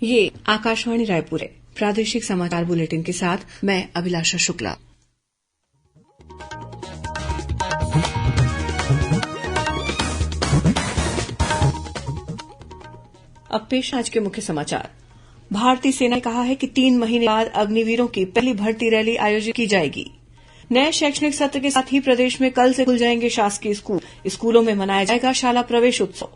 ये आकाशवाणी रायपुर है। प्रादेशिक समाचार बुलेटिन के साथ मैं अभिलाषा शुक्ला। अब पेश आज के मुख्य समाचार। भारतीय सेना ने कहा है कि 3 महीने बाद अग्निवीरों की पहली भर्ती रैली आयोजित की जाएगी। नए शैक्षणिक सत्र के साथ ही प्रदेश में कल से खुल जाएंगे शासकीय स्कूल। स्कूलों में मनाया जाएगा शाला प्रवेश उत्सव।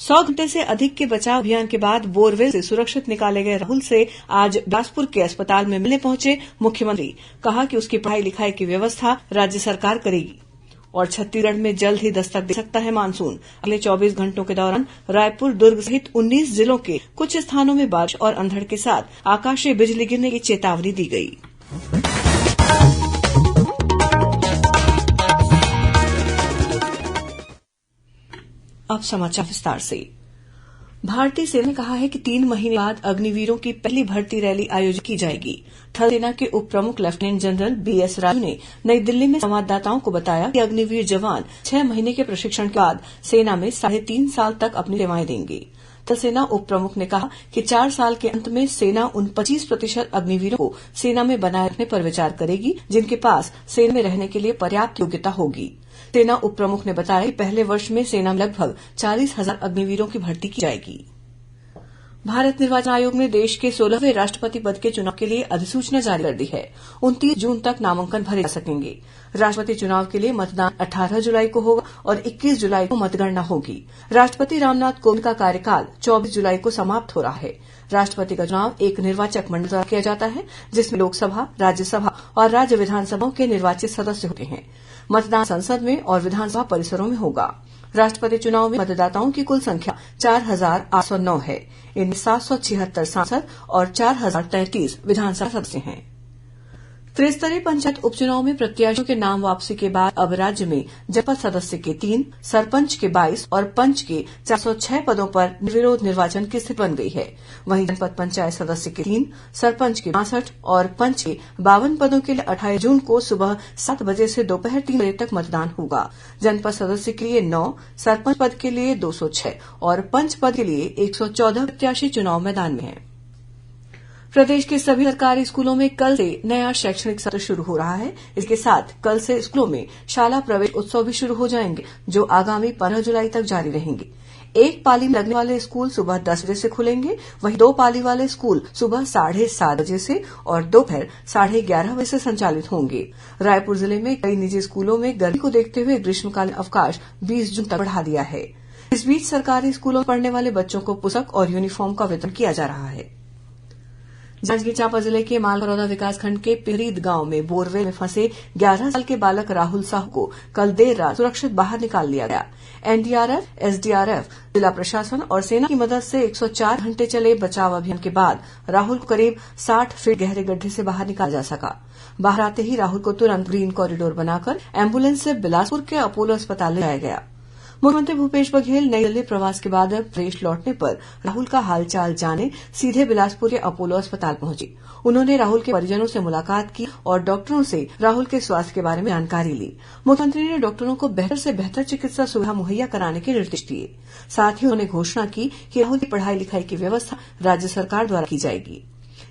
100 घंटे से अधिक के बचाव अभियान के बाद बोरवेल से सुरक्षित निकाले गए राहुल से आज बिलासपुर के अस्पताल में मिलने पहुंचे मुख्यमंत्री। कहा कि उसकी पढ़ाई लिखाई की व्यवस्था राज्य सरकार करेगी। और छत्तीसगढ़ में जल्द ही दस्तक दे सकता है मानसून। अगले 24 घंटों के दौरान रायपुर, दुर्ग सहित 19 जिलों के कुछ स्थानों में बारिश और अंधड़ के साथ आकाशीय बिजली गिरने की चेतावनी दी गई। अब समाचार विस्तार से। भारतीय सेना ने कहा है कि 3 महीने बाद अग्निवीरों की पहली भर्ती रैली आयोजित की जाएगी। थल सेना के उप प्रमुख लेफ्टिनेंट जनरल बीएस राजू ने नई दिल्ली में संवाददाताओं को बताया कि अग्निवीर जवान 6 महीने के प्रशिक्षण के बाद सेना में 3.5 साल तक अपनी सेवाएं देंगे। थल सेना उप प्रमुख ने कहा कि 4 साल के अंत में सेना उन 25% अग्निवीरों को सेना में बनाए रखने पर विचार करेगी जिनके पास सेना में रहने के लिए पर्याप्त योग्यता होगी। सेना उप प्रमुख ने बताया कि पहले वर्ष में सेना में लगभग 40,000 अग्निवीरों की भर्ती की जाएगी। भारत निर्वाचन आयोग ने देश के 16वें राष्ट्रपति पद के चुनाव के लिए अधिसूचना जारी कर दी है। 29 जून तक नामांकन भरे जा सकेंगे। राष्ट्रपति चुनाव के लिए मतदान 18 जुलाई को होगा और 21 जुलाई को मतगणना होगी। राष्ट्रपति रामनाथ कोविंद का कार्यकाल 24 जुलाई को समाप्त हो रहा है। राष्ट्रपति का चुनाव एक निर्वाचक मंडल द्वारा किया जाता है जिसमें लोकसभा, राज्यसभा और राज्य विधानसभाओं के निर्वाचित सदस्य होते हैं। मतदान संसद में और विधानसभा परिसरों में होगा। राष्ट्रपति चुनाव में मतदाताओं की कुल संख्या 4,809 है। इनमें 776 सांसद और 4,033 विधानसभा सदस्य हैं। त्रिस्तरीय पंचायत उपचुनाव में प्रत्याशियों के नाम वापसी के बाद अब राज्य में जनपद सदस्य के 3, सरपंच के 22 और पंच के 406 पदों पर निर्विरोध निर्वाचन की स्थिति बन गई है। वहीं जनपद पंचायत सदस्य के 3, सरपंच के 62 और पंच के 52 पदों के लिए 28 जून को सुबह 7 बजे से दोपहर 3 बजे तक मतदान होगा। जनपद सदस्य के लिए 9, सरपंच पद के लिए 206 और पंच पद के लिए 114 प्रत्याशी चुनाव मैदान में हैं। प्रदेश के सभी सरकारी स्कूलों में कल से नया शैक्षणिक सत्र शुरू हो रहा है। इसके साथ कल से स्कूलों में शाला प्रवेश उत्सव भी शुरू हो जाएंगे जो आगामी 15 जुलाई तक जारी रहेंगे। एक पाली में लगने वाले स्कूल सुबह 10 बजे से खुलेंगे, वहीं 2 पाली वाले स्कूल सुबह 7:30 बजे से और दोपहर 11:30 बजे से संचालित होंगे। रायपुर जिले में कई निजी स्कूलों में गर्मी को देखते हुए ग्रीष्मकालीन अवकाश 20 जून तक बढ़ा दिया है। इस बीच सरकारी स्कूलों में पढ़ने वाले बच्चों को पुस्तक और यूनिफॉर्म का वितरण किया जा रहा है। जांजगीर चांपा जिले के मालखरौदा विकासखंड के पिहरीद गांव में बोरवेल में फंसे 11 साल के बालक राहुल साहू को कल देर रात सुरक्षित बाहर निकाल लिया गया। एनडीआरएफ, एसडीआरएफ, जिला प्रशासन और सेना की मदद से 104 घंटे चले बचाव अभियान के बाद राहुल को करीब 60 फीट गहरे गड्ढे से बाहर निकाला जा सका। बाहर आते ही राहुल को तुरंत ग्रीन कॉरिडोर बनाकर एम्बुलेंस से बिलासपुर के अपोलो अस्पताल ले जाया गया। मुख्यमंत्री भूपेश बघेल नई दिल्ली प्रवास के बाद प्रदेश लौटने पर राहुल का हालचाल जाने सीधे बिलासपुर के अपोलो अस्पताल पहुंचे। उन्होंने राहुल के परिजनों से मुलाकात की और डॉक्टरों से राहुल के स्वास्थ्य के बारे में जानकारी ली। मुख्यमंत्री ने डॉक्टरों को बेहतर से बेहतर चिकित्सा सुविधा मुहैया कराने के निर्देश दिए। साथ ही उन्होंने घोषणा की कि राहुल की पढ़ाई लिखाई की व्यवस्था राज्य सरकार द्वारा की जाएगी।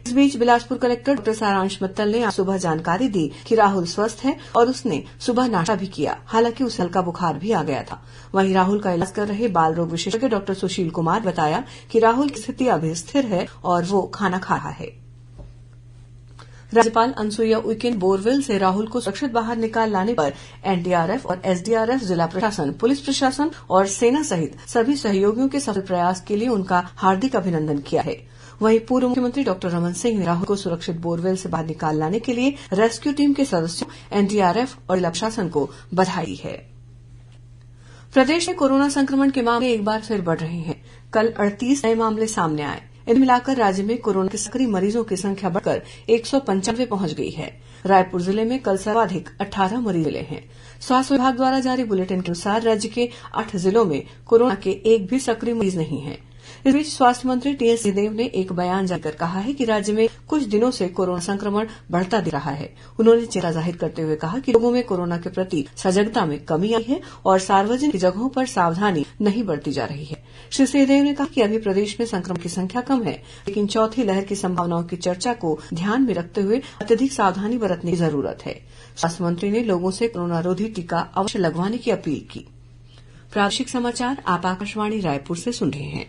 इस बीच बिलासपुर कलेक्टर डॉ सारांश मित्तल ने आज सुबह जानकारी दी कि राहुल स्वस्थ है और उसने सुबह नाश्ता भी किया। हालांकि उसे हल्का बुखार भी आ गया था। वहीं राहुल का इलाज कर रहे बाल रोग विशेषज्ञ डॉ सुशील कुमार बताया कि राहुल की स्थिति अभी स्थिर है और वो खाना खा रहा है। राज्यपाल अनुसुईया उइके ने बोरवेल से राहुल को सुरक्षित बाहर निकाल लाने पर एनडीआरएफ और एसडीआरएफ, जिला प्रशासन, पुलिस प्रशासन और सेना सहित सभी सहयोगियों के सफल प्रयास के लिए उनका हार्दिक अभिनंदन किया है। वहीं पूर्व मुख्यमंत्री डॉ रमन सिंह ने राहुल को सुरक्षित बोरवेल से बाहर निकाल लाने के लिए रेस्क्यू टीम के सदस्यों, एनडीआरएफ और जिला प्रशासन को बधाई है। प्रदेश में कोरोना संक्रमण के मामले एक बार फिर बढ़ रहे हैं। कल 38 नए मामले सामने आए। इन्हें मिलाकर राज्य में कोरोना के सक्रिय मरीजों की संख्या बढ़कर 195 पहुंच गई है। रायपुर जिले में कल सर्वाधिक 18 मरीज मिले हैं। स्वास्थ्य विभाग द्वारा जारी बुलेटिन के अनुसार राज्य के 8 जिलों में कोरोना के एक भी सक्रिय मरीज नहीं है। इस बीच स्वास्थ्य मंत्री टीएस सिंहदेव ने एक बयान जारी कर कहा है कि राज्य में कुछ दिनों से कोरोना संक्रमण बढ़ता दिख रहा है। उन्होंने चिंता जाहिर करते हुए कहा कि लोगों में कोरोना के प्रति सजगता में कमी आई है और सार्वजनिक जगहों पर सावधानी नहीं बरती जा रही है। श्री सिंहदेव ने कहा कि अभी प्रदेश में संक्रमण की संख्या कम है, लेकिन चौथी लहर की संभावनाओं की चर्चा को ध्यान में रखते हुए अत्यधिक सावधानी बरतने की जरूरत है। स्वास्थ्य मंत्री ने लोगों से कोरोना रोधी टीका अवश्य लगवाने की अपील की। प्रादेशिक समाचार आप आकाशवाणी रायपुर से सुन रहे हैं।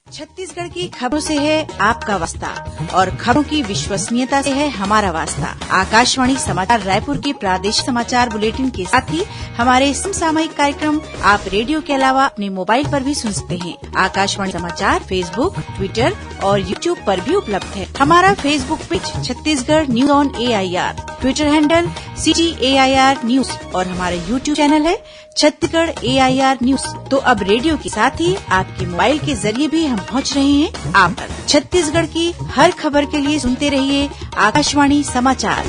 छत्तीसगढ़ की खबरों से है आपका वास्ता और खबरों की विश्वसनीयता से है हमारा वास्ता। आकाशवाणी समाचार रायपुर के प्रादेशिक समाचार बुलेटिन के साथ ही हमारे समसामयिक कार्यक्रम आप रेडियो के अलावा अपने मोबाइल पर भी सुन सकते हैं। आकाशवाणी समाचार फेसबुक, ट्विटर और यूट्यूब पर भी उपलब्ध है। हमारा Facebook page Chhattisgarh news on AIR, Twitter handle CGAIR news और हमारा यूट्यूब चैनल है छत्तीसगढ़ AIR न्यूज। तो अब रेडियो के साथ ही आपके मोबाइल के जरिए भी हम पहुंच रहे हैं आप तक। छत्तीसगढ़ की हर खबर के लिए सुनते रहिए आकाशवाणी समाचार।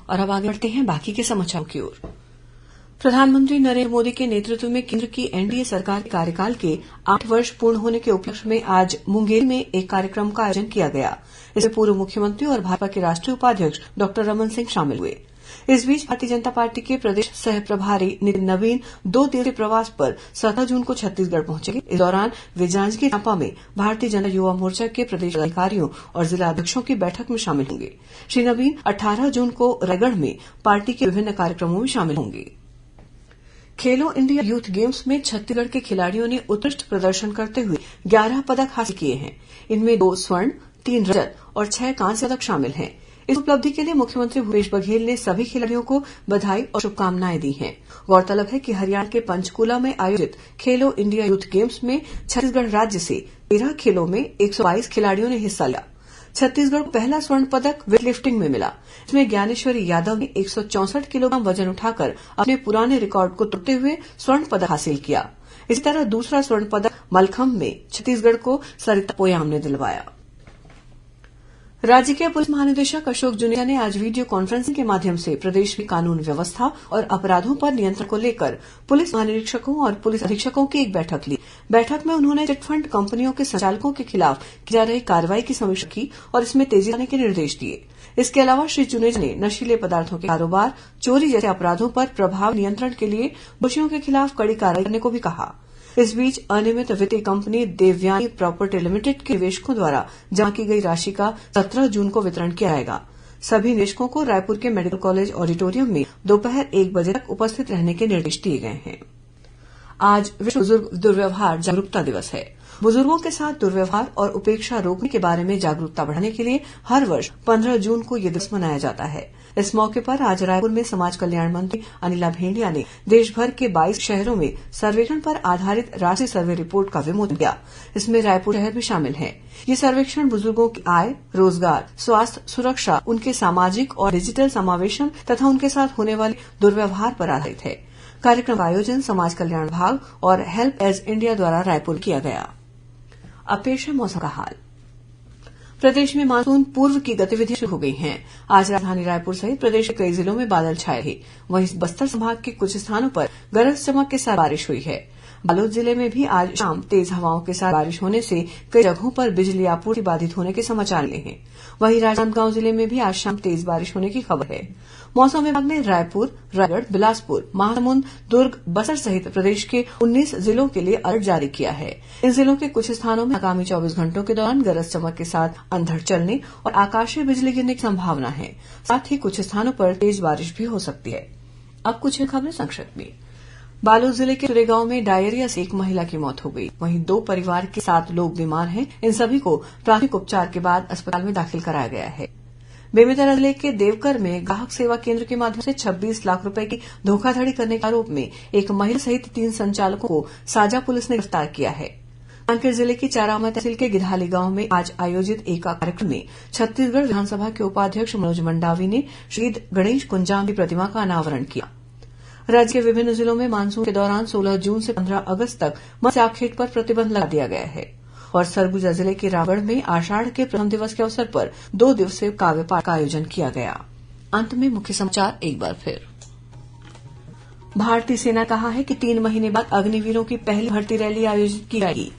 और अब आगे बढ़ते हैं बाकी के समाचारों की ओर। प्रधानमंत्री नरेंद्र मोदी के नेतृत्व में केंद्र की एनडीए सरकार के कार्यकाल के 8 वर्ष पूर्ण होने के उपलक्ष्य में आज मुंगेर में एक कार्यक्रम का आयोजन किया गया। इसमें पूर्व मुख्यमंत्री और भाजपा के राष्ट्रीय उपाध्यक्ष डॉ रमन सिंह शामिल हुए। इस बीच भारतीय जनता पार्टी के प्रदेश सह प्रभारी नितिन नवीन 2 दिवसीय प्रवास पर 17 जून को छत्तीसगढ़ पहुंचेंगे। इस दौरान वे जांजगीर चांपा में भारतीय जनता युवा मोर्चा के प्रदेश अधिकारियों और जिला अध्यक्षों की बैठक में शामिल होंगे। श्री नवीन 18 जून को रायगढ़ में पार्टी के विभिन्न कार्यक्रमों में शामिल होंगे। खेलो इंडिया यूथ गेम्स में छत्तीसगढ़ के खिलाड़ियों ने उत्कृष्ट प्रदर्शन करते हुए 11 पदक हासिल किए हैं। इनमें 2 स्वर्ण, 3 रजत और 6 कांस्य पदक शामिल हैं। इस उपलब्धि के लिए मुख्यमंत्री भूपेश बघेल ने सभी खिलाड़ियों को बधाई और शुभकामनाएं दी हैं। गौरतलब है कि हरियाणा के पंचकुला में आयोजित खेलो इंडिया यूथ गेम्स में छत्तीसगढ़ राज्य से 13 खेलों में 122 खिलाड़ियों ने हिस्सा लिया। छत्तीसगढ़ को पहला स्वर्ण पदक वेट लिफ्टिंग में मिला। इसमें ज्ञानेश्वरी यादव ने 164 किलोग्राम वजन उठाकर अपने पुराने रिकॉर्ड को तोड़ते हुए स्वर्ण पदक हासिल किया। इसी तरह दूसरा स्वर्ण पदक मलखंभ में छत्तीसगढ़ को सरिता पोयाम ने दिलवाया। राज्य के पुलिस महानिदेशक अशोक जुनेजा ने आज वीडियो कॉन्फ्रेंसिंग के माध्यम से प्रदेश में कानून व्यवस्था और अपराधों पर नियंत्रण को लेकर पुलिस महानिरीक्षकों और पुलिस अधीक्षकों की एक बैठक ली। बैठक में उन्होंने चिटफंड कंपनियों के संचालकों के खिलाफ की जा रही कार्रवाई की समीक्षा की और इसमें तेजी लाने के निर्देश दिए। इसके अलावा श्री जुनेजा ने नशीले पदार्थों के कारोबार, चोरी जैसे अपराधों पर प्रभावी नियंत्रण के लिए दोषियों के खिलाफ कड़ी कार्रवाई करने को भी कहा। इस बीच अनियमित वित्तीय कंपनी देवयानी प्रॉपर्टी लिमिटेड के निवेशकों द्वारा जमा की गई राशि का 17 जून को वितरण किया जाएगा। सभी निवेशकों को रायपुर के मेडिकल कॉलेज ऑडिटोरियम में दोपहर 1 बजे तक उपस्थित रहने के निर्देश दिए गए हैं। आज विश्व बुजुर्ग दुर्व्यवहार जागरूकता दिवस है। बुजुर्गों के साथ दुर्व्यवहार और उपेक्षा रोकने के बारे में जागरूकता बढ़ाने के लिए हर वर्ष 15 जून को यह दिवस मनाया जाता है। इस मौके पर आज रायपुर में समाज कल्याण मंत्री अनिला भेंडिया ने देशभर के 22 शहरों में सर्वेक्षण पर आधारित राष्ट्रीय सर्वे रिपोर्ट का विमोचन किया। इसमें रायपुर शहर भी शामिल है। ये सर्वेक्षण बुजुर्गों की आय, रोजगार, स्वास्थ्य, सुरक्षा, उनके सामाजिक और डिजिटल समावेशन तथा उनके साथ होने वाले दुर्व्यवहार पर आधारित है। कार्यक्रम का आयोजन समाज कल्याण विभाग और हेल्प एज इंडिया द्वारा रायपुर किया गया। अब पेश है मौसम का हाल। प्रदेश में मानसून पूर्व की गतिविधियां शुरू हो गई हैं। आज राजधानी रायपुर सहित प्रदेश के कई जिलों में बादल छाए रहे। वहीं बस्तर संभाग के कुछ स्थानों पर गरज चमक के साथ बारिश हुई है। बालोद जिले में भी आज शाम तेज हवाओं के साथ बारिश होने से कई जगहों पर बिजली आपूर्ति बाधित होने के समाचार मिले हैं। वहीं राजनांदगांव जिले में भी आज शाम तेज बारिश होने की खबर है। मौसम विभाग ने रायपुर, रायगढ़, बिलासपुर, महासमुंद, दुर्ग, बस्तर सहित प्रदेश के 19 जिलों के लिए अलर्ट जारी किया है। इन जिलों के कुछ स्थानों में आगामी 24 घंटों के दौरान गरज चमक के साथ अंधड़ चलने और आकाशीय बिजली गिरने की संभावना है। साथ ही कुछ स्थानों पर तेज बारिश भी हो सकती है। अब कुछ खबरें संक्षिप्त में। बालोद जिले के सुरेगांव में डायरिया से एक महिला की मौत हो गई। वहीं 2 परिवार के 7 लोग बीमार हैं। इन सभी को प्राथमिक उपचार के बाद अस्पताल में दाखिल कराया गया है। बेमेतरा जिले के देवकर में ग्राहक सेवा केंद्र के माध्यम से 26 लाख रुपए की धोखाधड़ी करने के आरोप में एक महिला सहित 3 संचालकों को साजा पुलिस ने गिरफ्तार किया है। कांकेर जिले की चारामा तहसील के गिधाली गांव में आज आयोजित एक कार्यक्रम में छत्तीसगढ़ विधानसभा के उपाध्यक्ष मनोज मंडावी ने शहीद गणेश कुंजाम की प्रतिमा का अनावरण किया। राज्य के विभिन्न जिलों में मानसून के दौरान 16 जून से 15 अगस्त तक मत्स्य आखेट पर प्रतिबंध लगा दिया गया है। और सरगुजा जिले के रावगढ़ में आषाढ़ के प्रथम दिवस के अवसर पर 2 दिवसीय काव्य पाठ का आयोजन किया गया। अंत में मुख्य समाचार एक बार फिर। भारतीय सेना कहा है कि 3 महीने बाद अग्निवीरों की पहली भर्ती रैली आयोजित की जाएगी।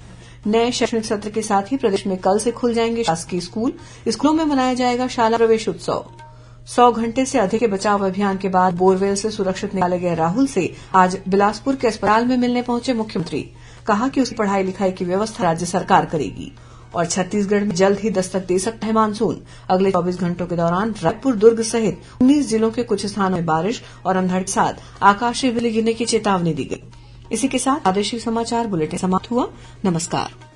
नए शैक्षणिक सत्र के साथ ही प्रदेश में कल से खुल जाएंगे शासकीय स्कूल। स्कूलों में मनाया जाएगा शाला प्रवेश उत्सव। 100 घंटे से अधिक के बचाव अभियान के बाद बोरवेल से सुरक्षित निकाले गए राहुल से आज बिलासपुर के अस्पताल में मिलने पहुंचे मुख्यमंत्री। कहा कि उसकी पढ़ाई लिखाई की व्यवस्था राज्य सरकार करेगी। और छत्तीसगढ़ में जल्द ही दस्तक दे सकता है मानसून। अगले 24 घंटों के दौरान रायपुर, दुर्ग सहित 19 जिलों के कुछ स्थानों में बारिश और अंधड़ के साथ आकाशीय बिजली गिरने की चेतावनी दी गई। इसी के साथ प्रादेशिक समाचार बुलेटिन समाप्त हुआ। नमस्कार।